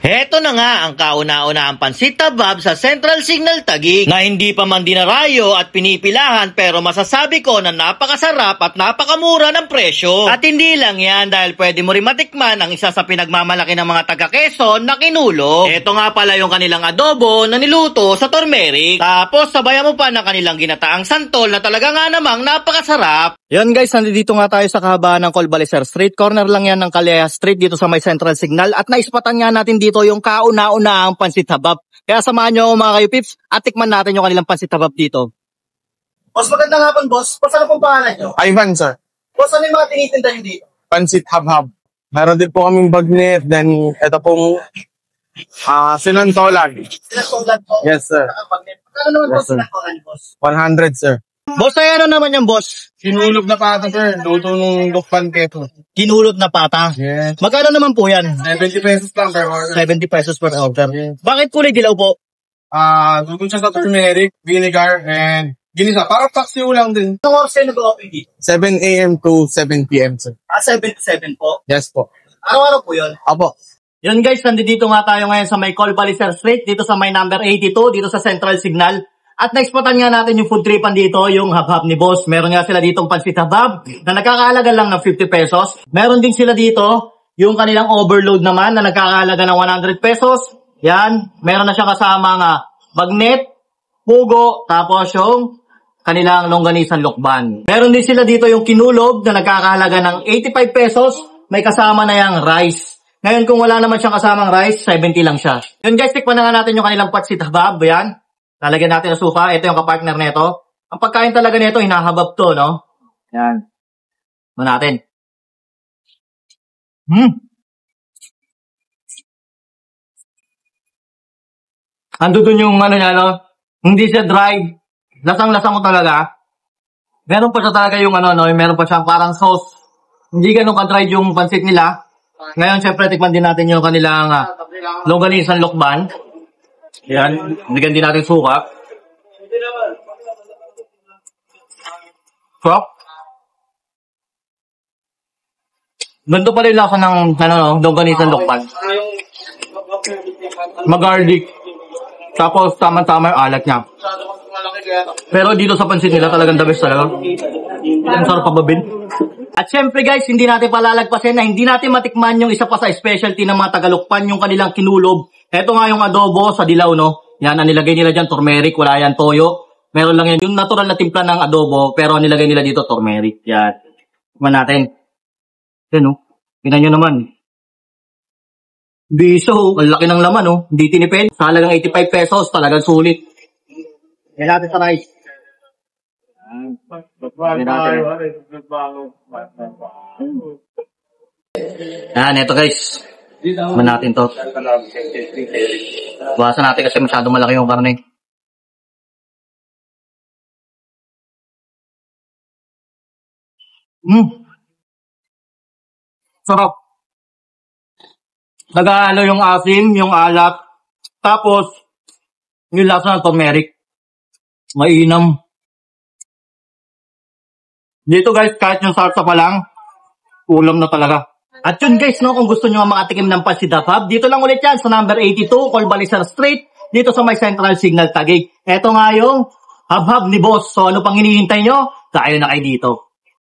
Heto na nga ang kauna-unahang pansit tabab sa Central Signal Taguig na hindi pa man dinarayo at pinipilahan pero masasabi ko na napakasarap at napakamura ng presyo. At hindi lang yan dahil pwede mo rin matikman ang isa sa pinagmamalaki ng mga taga Quezon na kinulog. Heto nga pala yung kanilang adobo na niluto sa turmeric. Tapos sabayan mo pa ng kanilang ginataang santol na talaga nga namang napakasarap. Yan guys, nandito nga tayo sa kahabaan ng Colbalicer Street. Corner lang yan ng Calea Street dito sa may Central Signal. At naispatan nga natin dito yung kauna-unahang pansit habab. Kaya samahan nyo ako mga kayo pips at tikman natin yung kanilang pansit habab dito. Boss, magandang hapon, boss. Boss, ano pong pangalan nyo? Ivan, sir. Boss, ano yung mga tinitinda nyo dito? Pansit habhab. Meron din po kaming bagnet. Then, ito pong sinantolan. Sinasulat po? Yes, sir. Ano naman Yes, boss, sir. sinasulat, boss? 100, sir. Boss, ay ano naman yung boss? Sinulog na pata, sir. Luto nung lukpan keto. Kinulot na pata. Yes. Magkano naman po yan? 70 pesos lang per order. 70 pesos per order. Yes. Bakit kulay dilaw po? Luto siya sa turmeric, vinegar, and ginisa. Parang taksiw lang din. Anong oras kayo nag-open dito? 7 a.m. to 7 p.m., sir. 7 to 7 po. Yes po. Araw-araw po yun? Apo. Yun guys, nandito nga tayo ngayon sa may Colbalicer Street, dito sa may number 82, dito sa Central Signal. At na-explotan nga natin yung food tripan dito, yung habhab ni boss. Meron nga sila ditong pansit habhab na nagkakahalaga lang ng 50 pesos. Meron din sila dito yung kanilang overload naman na nagkakahalaga ng 100 pesos. Yan, meron na siya kasama nga bagnet, pugo, tapos yung kanilang longganisan lokban. Meron din sila dito yung kinulog na nagkakahalaga ng 85 pesos. May kasama na yung rice. Ngayon kung wala naman siyang kasamang rice, 70 lang siya. Yun guys, tikman na nga natin yung kanilang pansit habhab. Yan. Lalagyan natin ng suka. Ito yung kapartner nito. Ang pagkain talaga nito, hinahabab to, no? Yan. Ito natin. Ando dun yung ano niya, no? Hindi siya dry. Lasang-lasang ko talaga. Meron pa siya talaga yung ano, no? Meron pa siyang parang sauce. Hindi ganun ka-dry yung pansit nila. Ngayon, syempre, tikman din natin yung kanilang longganisan lokban. Yan, nagyan din natin suka. Crop. Ganito pala yung lasa ng longganisan lokban. Mag-garlic. Tapos tama-tama yung alat niya. Pero dito sa pansit nila talagang the best talaga. Ang sarap pababin. At syempre guys, hindi natin palalagpasin na hindi natin matikman yung isa pa sa specialty ng mga Tagalokpan, yung kanilang kinulob. Ito nga yung adobo sa dilaw, no? Yan, ang nilagay nila dyan, turmeric, wala yan toyo. Meron lang yan, yung natural na timpla ng adobo, pero ang nilagay nila dito, turmeric. Yan. Tikman natin. Yan, no? Tingnan nyo naman. Biso, ang laki ng laman, no? Hindi tinipid. Sa halagang 85 pesos, talagang sulit. Yan natin sa rice. Yan, ito guys. Man natin to. Bawasan natin kasi masyadong malaki yung karne. Sarap. Nag-aalo yung asim, yung alat. Tapos, yung lasa ng turmeric. Mainam. Dito guys, kahit yung salsa pa lang, ulam na talaga. At yun guys, no, kung gusto nyo makatikim ng pansit habhab, dito lang ulit yan sa number 82, Colbalicer Street, dito sa may Central Signal Taguig. Eto nga yung habhab ni boss. So ano pang hinihintay nyo? Kayo na kayo dito.